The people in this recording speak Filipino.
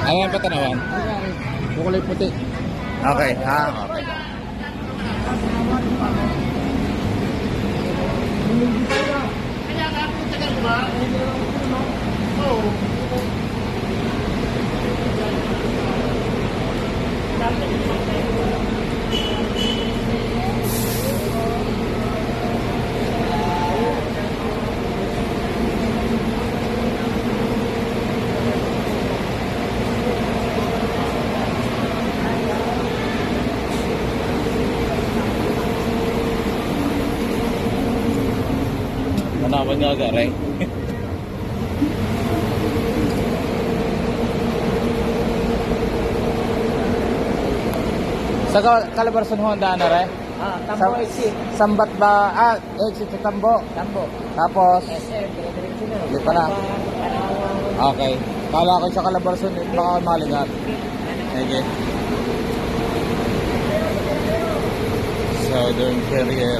Ayan pa tanawan. Kulay puti. Okay, ha? Okay. Kaya nga po tagal ba? Oo. Manawan nga garay. Sa Calabarzon Honda na rin? Tambo exit. Sambat ba? Exit sa Tambo. Tambo. Tapos, SM, dire-diretso na. Hindi pa na. Okay. Kala ko sa Calabarzon, baka malingat. Sige. Southern Carrier.